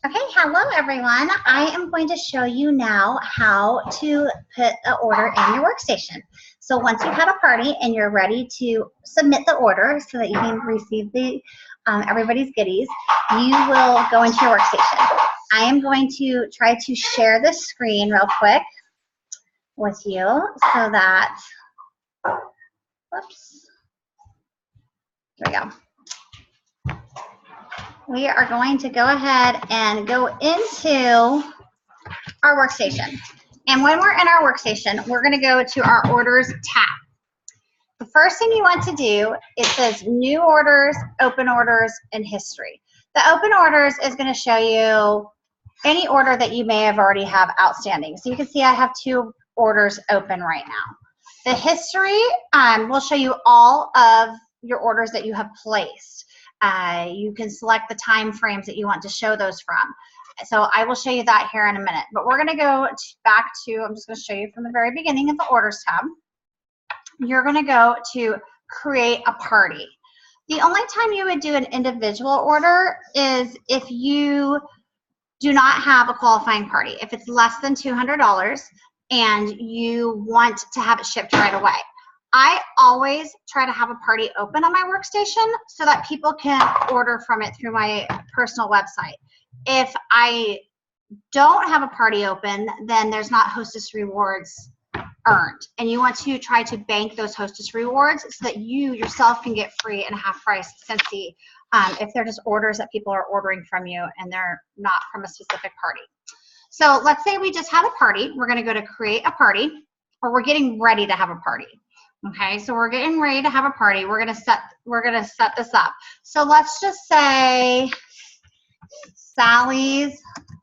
Okay, hello everyone. I am going to show you now how to put an order in your workstation. So once you've had a party and you're ready to submit the order so that you can receive the everybody's goodies, you will go into your workstation. I am going to try to share the screen real quick with you so that, whoops, here we go. We are going to go ahead and go into our workstation. And when we're in our workstation, we're going to go to our orders tab. The first thing you want to do, it says new orders, open orders, and history. The open orders is going to show you any order that you may have already have outstanding. So you can see I have 2 orders open right now. The history will show you all of your orders that you have placed. You can select the time frames that you want to show those from. So I will show you that here in a minute. But we're going to go back to, I'm just going to show you from the very beginning of the orders tab. You're going to go to create a party. The only time you would do an individual order is if you do not have a qualifying party. If it's less than $200 and you want to have it shipped right away. I always try to have a party open on my workstation so that people can order from it through my personal website. If I don't have a party open, then there's not hostess rewards earned. And you want to try to bank those hostess rewards so that you yourself can get free and half price Scentsy if they're just orders that people are ordering from you and they're not from a specific party. So let's say we just had a party. We're going to go to create a party, or we're getting ready to have a party. Okay, so we're getting ready to have a party. We're gonna set this up. So let's just say Sally's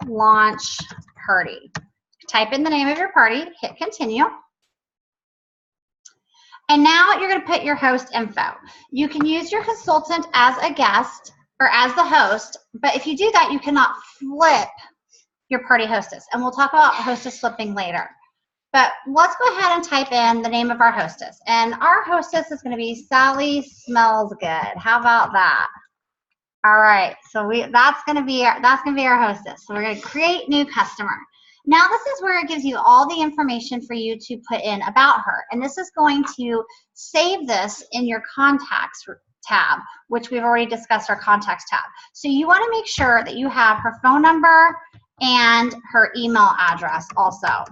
launch party. Type in the name of your party, hit continue. And now you're gonna put your host info. You can use your consultant as a guest or as the host, but if you do that, you cannot flip your party hostess. And we'll talk about hostess flipping later. But let's go ahead and type in the name of our hostess. And our hostess is going to be Sally Smells Good. How about that? All right, so that's going to be our hostess. So we're going to create new customer. Now this is where it gives you all the information for you to put in about her. And this is going to save this in your contacts tab, which we've already discussed, our contacts tab. So you want to make sure that you have her phone number and her email address also.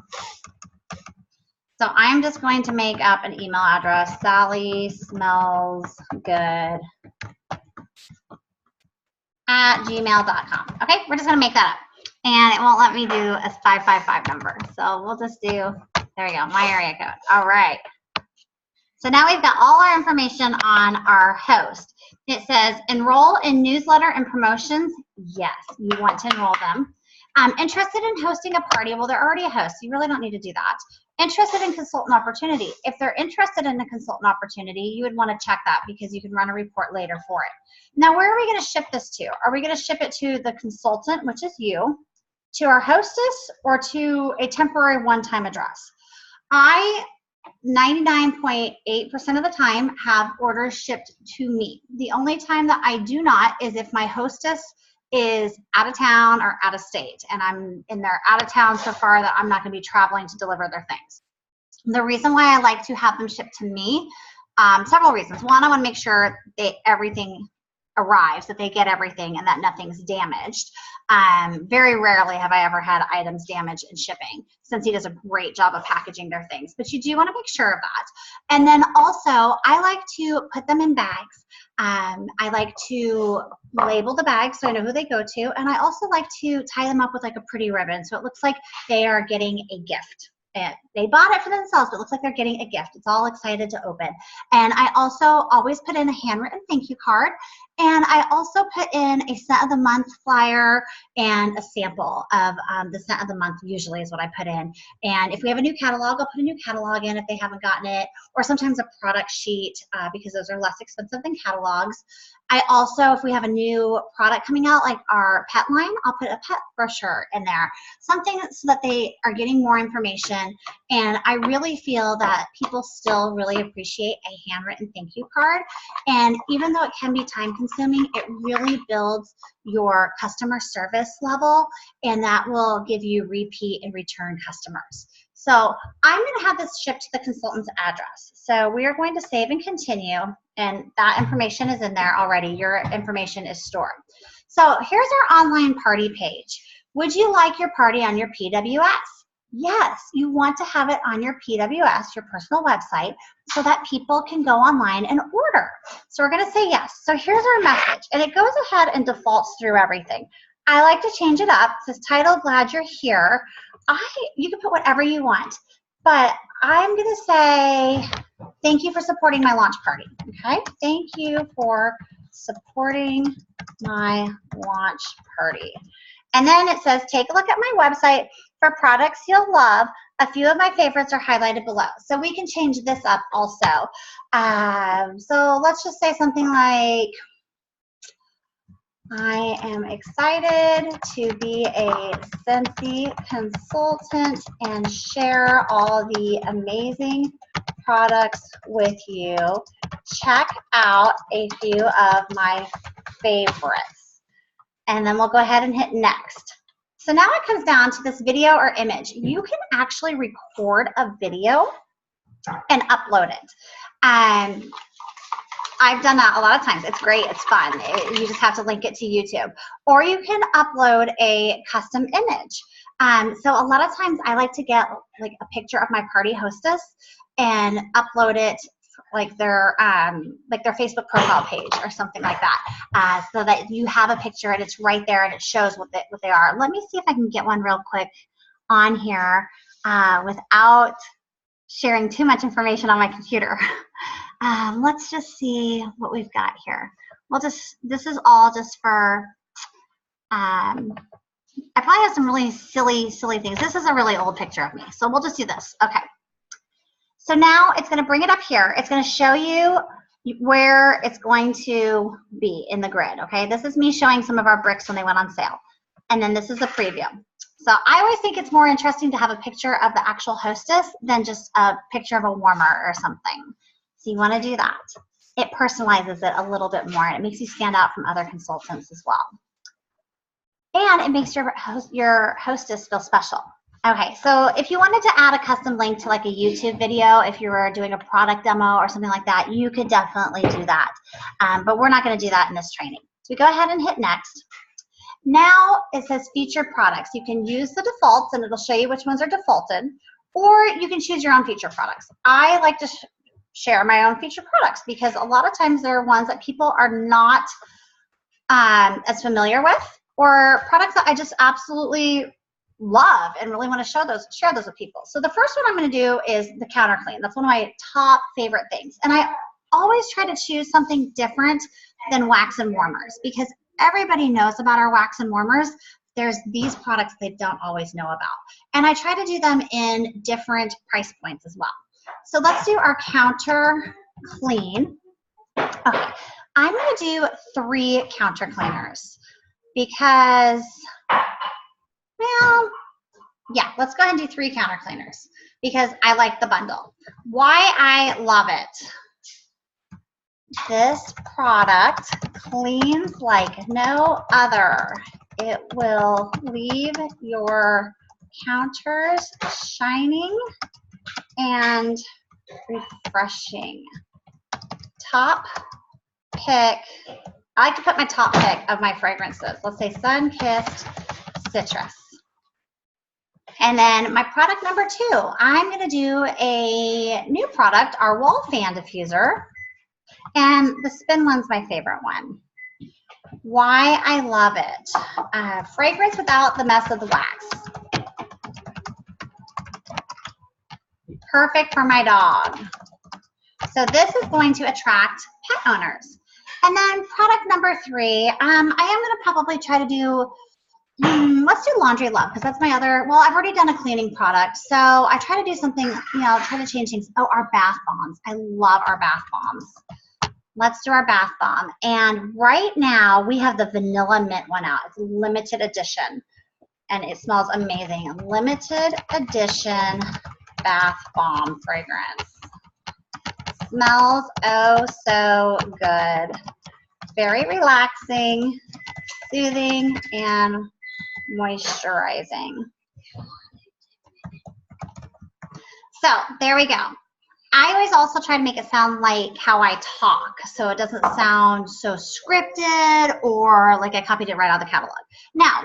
So I'm just going to make up an email address, sallysmellsgood @gmail.com. Okay, we're just going to make that up. And it won't let me do a 555 number. So we'll just do, there we go, my area code. All right. So now we've got all our information on our host. It says enroll in newsletter and promotions. Yes, you want to enroll them. Interested in hosting a party? Well, they're already a host. So you really don't need to do that. Interested in consultant opportunity. If they're interested in a consultant opportunity, you would want to check that because you can run a report later for it. Now, where are we going to ship this to? Are we going to ship it to the consultant, which is you, to our hostess, or to a temporary one-time address? I 99.8% of the time have orders shipped to me. The only time that I do not is if my hostess is out of town or out of state, and I'm in there out of town so far that I'm not going to be traveling to deliver their things. The reason why I like to have them shipped to me, several reasons. One, I want to make sure that everything arrives, that they get everything and that nothing's damaged. Very rarely have I ever had items damaged in shipping, since he does a great job of packaging their things. But you do want to make sure of that. And then also, I like to put them in bags. I like to label the bags so I know who they go to. And I also like to tie them up with like a pretty ribbon so it looks like they are getting a gift. And they bought it for themselves, but it looks like they're getting a gift. It's all excited to open. And I also always put in a handwritten thank you card. And I also put in a scent of the month flyer and a sample of the scent of the month usually is what I put in. And if we have a new catalog, I'll put a new catalog in if they haven't gotten it, or sometimes a product sheet because those are less expensive than catalogs. I also, if we have a new product coming out, like our pet line, I'll put a pet brochure in there, something so that they are getting more information. And I really feel that people still really appreciate a handwritten thank you card. And even though it can be time consuming, it really builds your customer service level, and that will give you repeat and return customers. So I'm going to have this shipped to the consultant's address. So we are going to save and continue, and that information is in there already. Your information is stored. So here's our online party page. Would you like your party on your PWS? Yes, you want to have it on your PWS, your personal website, so that people can go online and order. So we're going to say yes. So here's our message, and it goes ahead and defaults through everything. I like to change it up. It says title, glad you're here. You can put whatever you want, but I'm going to say thank you for supporting my launch party. Okay, thank you for supporting my launch party. And then it says take a look at my website for products you'll love. A few of my favorites are highlighted below. So we can change this up also. So let's just say something like, I am excited to be a Scentsy consultant and share all the amazing products with you. Check out a few of my favorites. And then we'll go ahead and hit next. So now it comes down to this video or image. You can actually record a video and upload it. I've done that a lot of times. It's great. It's fun. You just have to link it to YouTube. Or you can upload a custom image. So a lot of times I like to get like a picture of my party hostess and upload it like their Facebook profile page or something like that, so that you have a picture and it's right there and it shows what they are. Let me see if I can get one real quick on here without sharing too much information on my computer. Let's just see what we've got here. This is all just for, I probably have some really silly things. This is a really old picture of me, so we'll just do this. Okay. So now it's going to bring it up here. It's going to show you where it's going to be in the grid. Okay. This is me showing some of our bricks when they went on sale. And then this is a preview. So I always think it's more interesting to have a picture of the actual hostess than just a picture of a warmer or something. So you want to do that. It personalizes it a little bit more, and it makes you stand out from other consultants as well. And it makes your hostess feel special. Okay, so if you wanted to add a custom link to like a YouTube video, if you were doing a product demo or something like that, you could definitely do that. But we're not going to do that in this training. So we go ahead and hit next. Now it says featured products. You can use the defaults and it'll show you which ones are defaulted, or you can choose your own featured products. I like to share my own featured products because a lot of times there are ones that people are not as familiar with, or products that I just absolutely love and really want to share those with people. So the first one I'm going to do is the counter clean. That's one of my top favorite things. And I always try to choose something different than wax and warmers because everybody knows about our wax and warmers. There's these products they don't always know about. And I try to do them in different price points as well. So let's do our counter clean. Okay, I'm going to do 3 counter cleaners because, well, yeah, let's go ahead and do 3 counter cleaners because I like the bundle. Why I love it. This product cleans like no other. It will leave your counters shining and refreshing. Top pick. I like to put my top pick of my fragrances. Let's say Sun-Kissed Citrus. And then my product number 2, I'm going to do a new product, our wall fan diffuser. And the spin one's my favorite one. Why I love it. Fragrance without the mess of the wax. Perfect for my dog. So this is going to attract pet owners. And then product number 3, I am going to probably try to do, let's do laundry love because that's my other, well, I've already done a cleaning product. So I try to do something, try to change things. Oh, our bath bombs. I love our bath bombs. Let's do our bath bomb. And right now we have the vanilla mint one out. It's a limited edition and it smells amazing. Limited edition bath bomb fragrance. Smells oh so good. Very relaxing, soothing, and moisturizing. So there we go. I always also try to make it sound like how I talk, so it doesn't sound so scripted or like I copied it right out of the catalog. Now,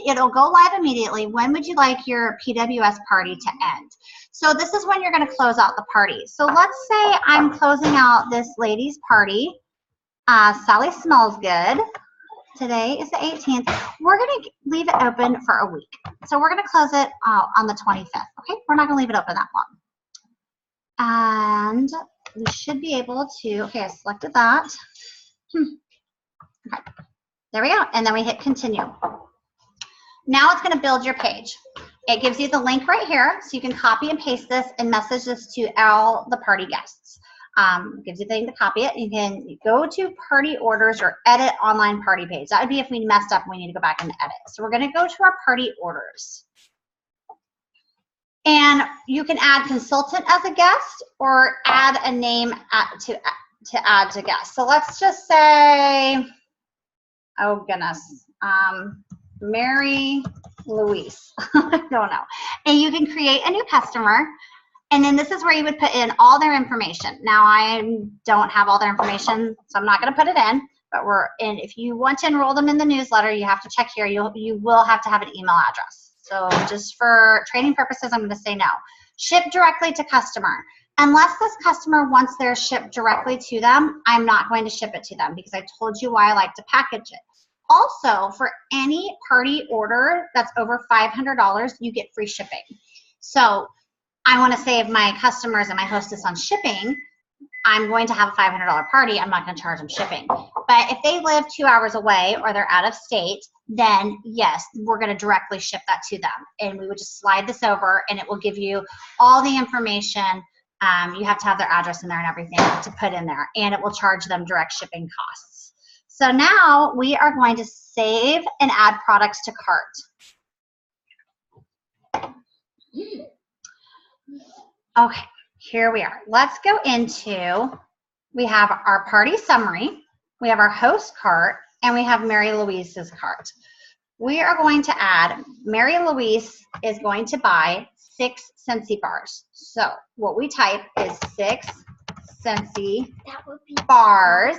it'll go live immediately. When would you like your PWS party to end? So this is when you're going to close out the party. So let's say I'm closing out this lady's party. Sally smells good. Today is the 18th. We're going to leave it open for a week. So we're going to close it on the 25th. Okay, we're not going to leave it open that long. And we should be able to, okay, I selected that. Okay, there we go. And then we hit continue. Now it's going to build your page. It gives you the link right here, so you can copy and paste this and message this to all the party guests. It gives you the thing to copy it. You can go to party orders or edit online party page. That would be if we messed up and we need to go back and edit. So we're going to go to our party orders. And you can add consultant as a guest or add a name to add to guest. So let's just say, oh goodness, Mary Louise. I don't know. And you can create a new customer. And then this is where you would put in all their information. Now I don't have all their information, so I'm not going to put it in. But if you want to enroll them in the newsletter, you have to check here. You will have to have an email address. So just for training purposes, I'm going to say no. Ship directly to customer. Unless this customer wants their shipped directly to them, I'm not going to ship it to them because I told you why I like to package it. Also, for any party order that's over $500, you get free shipping. So I want to save my customers and my hostess on shipping. I'm going to have a $500 party. I'm not going to charge them shipping. But if they live 2 hours away or they're out of state, then yes, we're going to directly ship that to them. And we would just slide this over and it will give you all the information. You have to have their address in there and everything to put in there. And it will charge them direct shipping costs. So now we are going to save and add products to cart. Okay. Here we are. Let's go into, we have our party summary, we have our host cart, and we have Mary Louise's cart. We are going to add, Mary Louise is going to buy 6 Scentsy bars. So what we type is 6 Scentsy bars,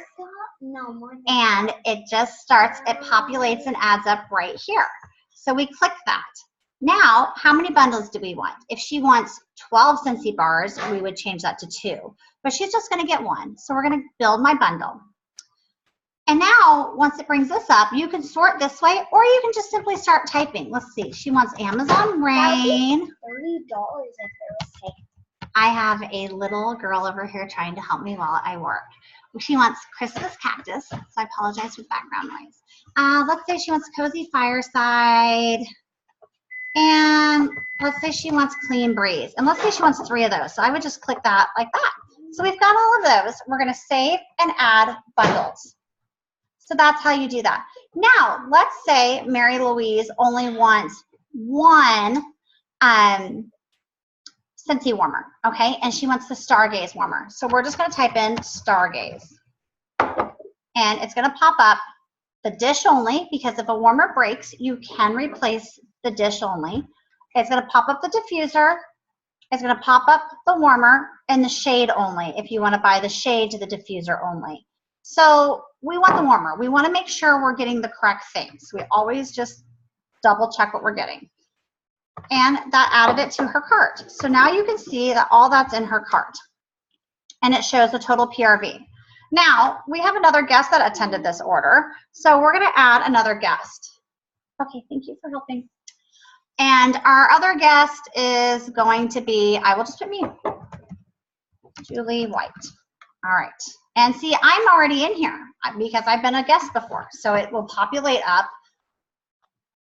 and it just starts, it populates and adds up right here. So we click that. Now, how many bundles do we want? If she wants 12 Scentsy bars, we would change that to 2. But she's just going to get 1. So we're going to build my bundle. And now, once it brings this up, you can sort this way, or you can just simply start typing. Let's see. She wants Amazon Rain. $30 if it was taken. I have a little girl over here trying to help me while I work. She wants Christmas Cactus, so I apologize for background noise. Let's say she wants Cozy Fireside. And let's say she wants Clean Breeze. And let's say she wants 3 of those. So I would just click that like that. So we've got all of those. We're going to save and add bundles. So that's how you do that. Now, let's say Mary Louise only wants 1 Scentsy warmer, okay? And she wants the Stargaze warmer. So we're just going to type in Stargaze. And it's going to pop up the dish only, because if a warmer breaks, you can replace the dish only. It's going to pop up the diffuser. It's going to pop up the warmer and the shade only if you want to buy the shade to the diffuser only. So we want the warmer. We want to make sure we're getting the correct things. We always just double check what we're getting. And that added it to her cart. So now you can see that all that's in her cart. And it shows the total PRV. Now, we have another guest that attended this order. So we're going to add another guest. Okay, thank you for helping. And our other guest is going to be, I will just put me, Julie White. All right. And see, I'm already in here because I've been a guest before. So it will populate up.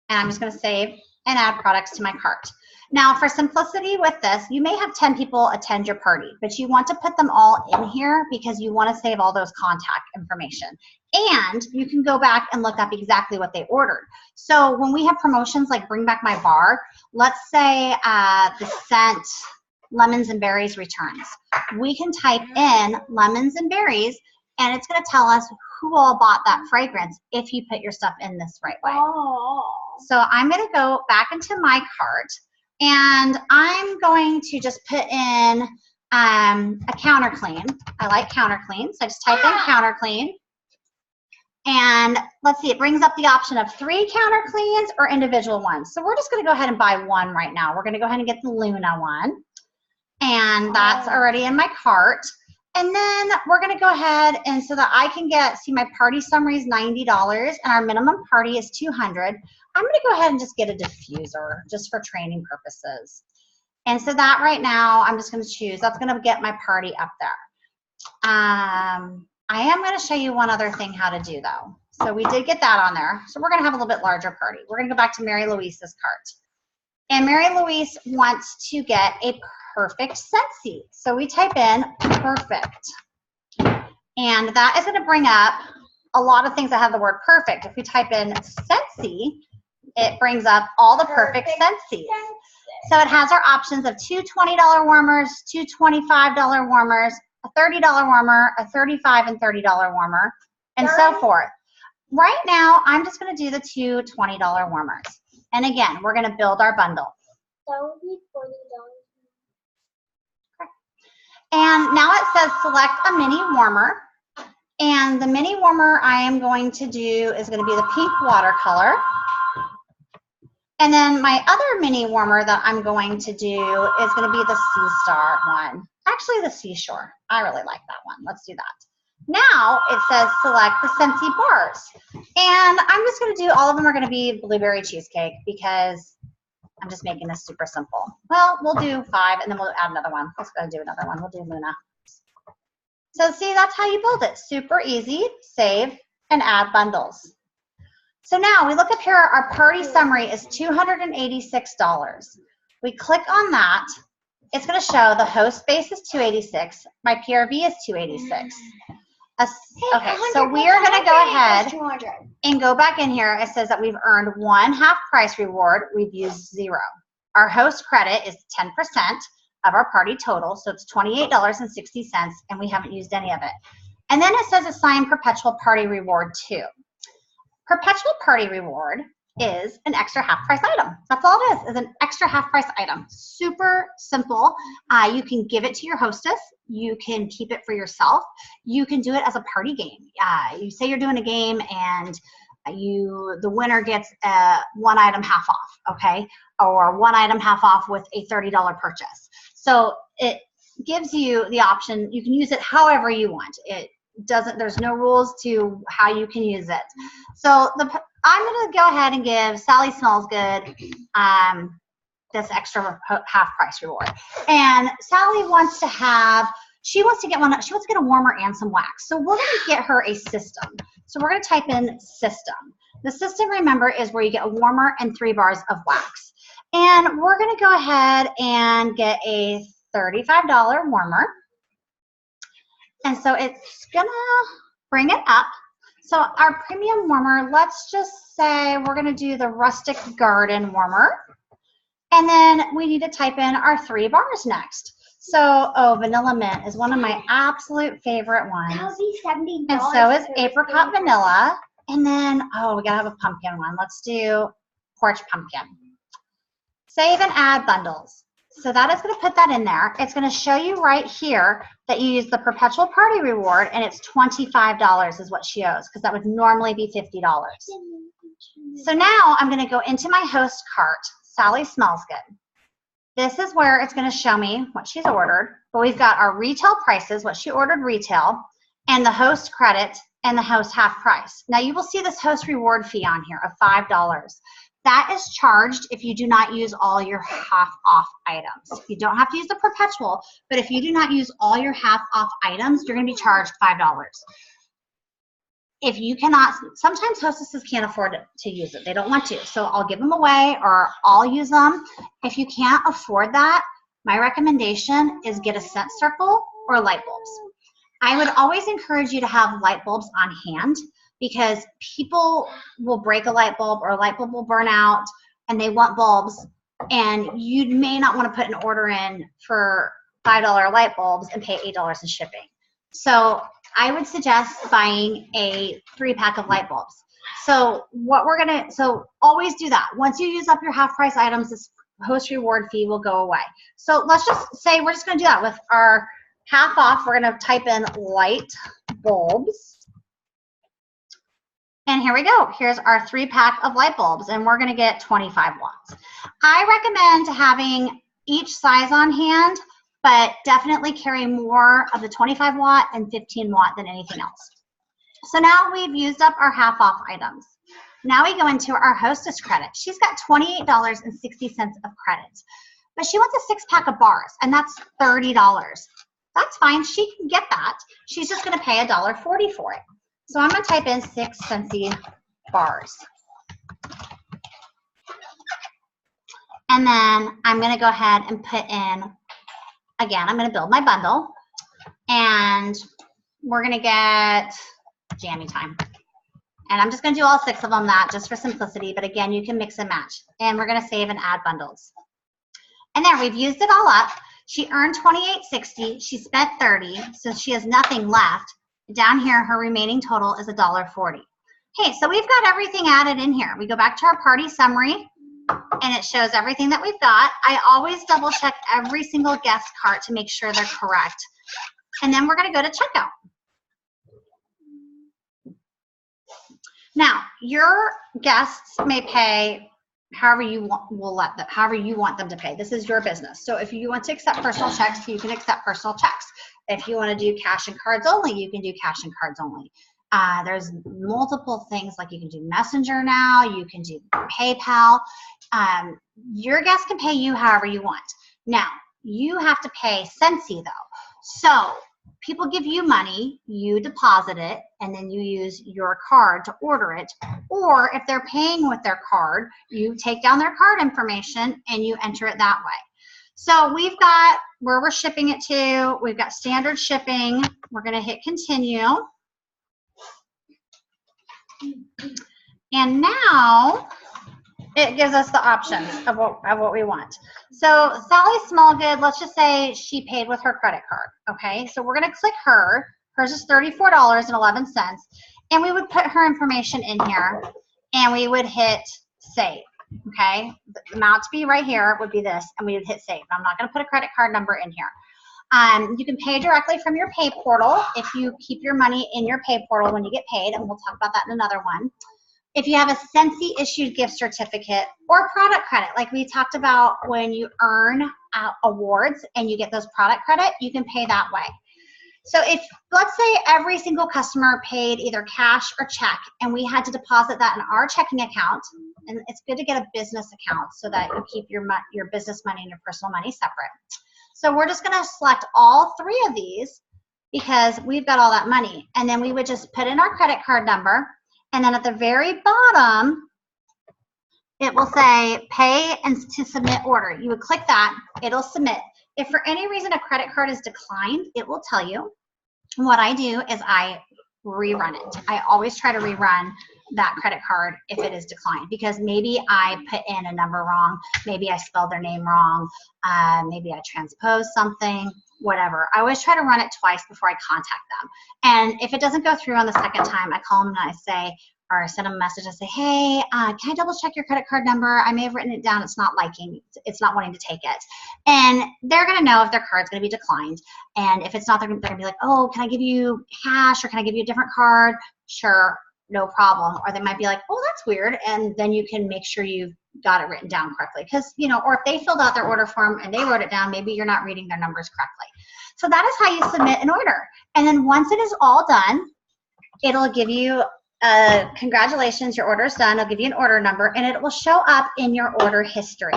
And I'm just going to save and add products to my cart. Now, for simplicity with this, you may have 10 people attend your party, but you want to put them all in here because you want to save all those contact information. And you can go back and look up exactly what they ordered. So when we have promotions like Bring Back My Bar, let's say the scent lemons and berries returns. We can type in lemons and berries, and it's going to tell us who all bought that fragrance if you put your stuff in this right way. So I'm going to go back into my cart, and I'm going to just put in a counter clean. I like counter clean, so I just type in counter clean. And let's see, it brings up the option of 3 counter cleans or individual ones. So we're just going to go ahead and buy one right now. We're going to go ahead and get the Luna one. And that's already in my cart. And then we're going to go ahead and so that I can get, see my party summary is $90 and our minimum party is $200. I'm going to go ahead and just get a diffuser just for training purposes. And so that right now, I'm just going to choose, that's going to get my party up there. I am going to show you one other thing how to do though. So we did get that on there. So we're going to have a little bit larger party. We're going to go back to Mary Louise's cart. And Mary Louise wants to get a perfect Scentsy. So we type in perfect. And that is going to bring up a lot of things that have the word perfect. If we type in Scentsy, it brings up all the perfect Scentsy's. So it has our options of 2 $20 warmers, 2 $25 warmers, a $30 warmer, a $35 and $30 warmer, and so forth. Right now, I'm just going to do the 2 $20 warmers. And again, we're going to build our bundle. That would be $40. Okay. And now it says select a mini warmer. And the mini warmer I am going to do is going to be the pink watercolor. And then my other mini warmer that I'm going to do is going to be the Sea Star one. Actually, the Seashore. I really like that one. Let's do that. Now it says select the Scentsy bars. And I'm just going to do, all of them are going to be blueberry cheesecake because I'm just making this super simple. Well, we'll do 5 and then we'll add another one. Let's go do another one. We'll do Luna. So see, that's how you build it. Super easy, save, and add bundles. So now we look up here, our party summary is $286. We click on that. It's going to show the host base is $286. My PRV is $286. Okay, so we are going to go ahead and go back in here. It says that we've earned 1 half price reward. We've used 0. Our host credit is 10% of our party total, so it's $28.60, and we haven't used any of it. And then it says assign perpetual party reward 2. Perpetual party reward is an extra half price item. That's all it is an extra half price item. Super simple. You can give it to your hostess. You can keep it for yourself. You can do it as a party game. You say you're doing a game and the winner gets 1 item half off, okay? Or 1 item half off with a $30 purchase. So it gives you the option. You can use it however you want. There's no rules to how you can use it. So I'm going to go ahead and give Sally Smells Good this extra half price reward. And Sally wants to get a warmer and some wax. So we're going to get her a system. So we're going to type in system. The system, remember, is where you get a warmer and 3 bars of wax. And we're going to go ahead and get a $35 warmer. And so it's going to bring it up. So our premium warmer, let's just say we're going to do the Rustic Garden warmer. And then we need to type in our 3 bars next. So, Vanilla Mint is one of my absolute favorite ones. That would be $70. And so is Apricot Vanilla. And then, we got to have a pumpkin one. Let's do Porch Pumpkin. Save and add bundles. So that is going to put that in there. It's going to show you right here that you use the perpetual party reward, and it's $25 is what she owes, because that would normally be $50. So now I'm going to go into my host cart, Sally Smells Good. This is where it's going to show me what she's ordered, but we've got our retail prices, what she ordered retail, and the host credit and the host half price. Now you will see this host reward fee on here of $5. That is charged if you do not use all your half off items. You don't have to use the perpetual, but if you do not use all your half off items, you're going to be charged $5. if you cannot, sometimes hostesses can't afford to use it. They don't want to. So I'll give them away or I'll use them. If you can't afford that, my recommendation is get a scent circle or light bulbs. I would always encourage you to have light bulbs on hand because people will break a light bulb or a light bulb will burn out and they want bulbs, and you may not want to put an order in for $5 light bulbs and pay $8 in shipping. So I would suggest buying a 3-pack of light bulbs. So so always do that. Once you use up your half price items, this host reward fee will go away. So let's just say we're just gonna do that with our half off. We're gonna type in light bulbs. And here we go. Here's our 3-pack of light bulbs, and we're gonna get 25 watts. I recommend having each size on hand, but definitely carry more of the 25 watt and 15 watt than anything else. So now we've used up our half off items. Now we go into our hostess credit. She's got $28.60 of credit, but she wants a 6-pack of bars, and that's $30. That's fine, she can get that. She's just gonna pay $1.40 for it. So I'm gonna type in 6 Scentsy bars. And then I'm gonna go ahead and put in, again, I'm gonna build my bundle, and we're gonna get jammy time. And I'm just gonna do all 6 of them, that just for simplicity, but again, you can mix and match. And we're gonna save and add bundles. And there, we've used it all up. She earned $28.60, she spent $30, so she has nothing left. Down here, her remaining total is $1.40. Okay, so we've got everything added in here. We go back to our party summary, and it shows everything that we've got. I always double check every single guest cart to make sure they're correct. And then we're gonna go to checkout. Now, your guests may pay however you want them to pay. This is your business. So if you want to accept personal checks, you can accept personal checks. If you want to do cash and cards only, you can do cash and cards only. There's multiple things, like you can do Messenger now, you can do PayPal. Your guests can pay you however you want. Now, you have to pay Scentsy though. So people give you money, you deposit it, and then you use your card to order it. Or if they're paying with their card, you take down their card information and you enter it that way. So we've got where we're shipping it to. We've got standard shipping. We're going to hit continue. And now it gives us the options of what we want. So Sally Smallgood, let's just say she paid with her credit card. Okay, so we're going to click her. Hers is $34.11. And we would put her information in here and we would hit save. Okay, the amount to be right here would be this, and we would hit save. I'm not going to put a credit card number in here. You can pay directly from your pay portal if you keep your money in your pay portal when you get paid, and we'll talk about that in another one. If you have a Scentsy issued gift certificate or product credit, like we talked about when you earn awards and you get those product credit, you can pay that way. So if, let's say every single customer paid either cash or check, and we had to deposit that in our checking account, and it's good to get a business account so that you keep your business money and your personal money separate. So we're just gonna select all 3 of these because we've got all that money. And then we would just put in our credit card number, and then at the very bottom, it will say pay and to submit order. You would click that, it'll submit. If for any reason a credit card is declined, it will tell you. What I do is I rerun it. I always try to rerun that credit card if it is declined, because maybe I put in a number wrong, maybe I spelled their name wrong, maybe I transposed something, whatever. I always try to run it twice before I contact them. And if it doesn't go through on the second time, I call them and I say, or I send them a message and say, hey, can I double check your credit card number? I may have written it down, it's not wanting to take it. And they're gonna know if their card's gonna be declined. And if it's not, they're gonna be like, oh, can I give you cash or can I give you a different card? Sure, no problem. Or they might be like, oh, that's weird. And then you can make sure you've got it written down correctly. Because, you know, or if they filled out their order form and they wrote it down, maybe you're not reading their numbers correctly. So that is how you submit an order. And then once it is all done, it'll give you congratulations, your order is done. It'll give you an order number, and it will show up in your order history.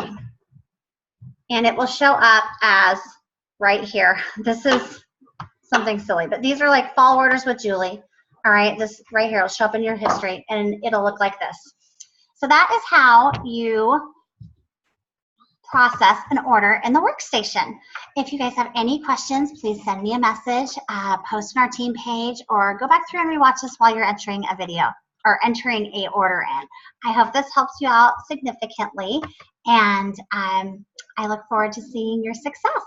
And it will show up as right here. This is something silly, but these are like fall orders with Julie. All right, this right here will show up in your history, and it'll look like this. So that is how you process an order in the workstation. If you guys have any questions, please send me a message, post on our team page, or go back through and rewatch this while you're entering a video or entering a order in. I hope this helps you out significantly, and I look forward to seeing your success.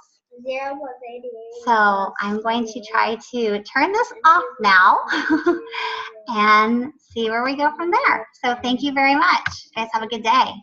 So I'm going to try to turn this off now and see where we go from there. So thank you very much. You guys have a good day.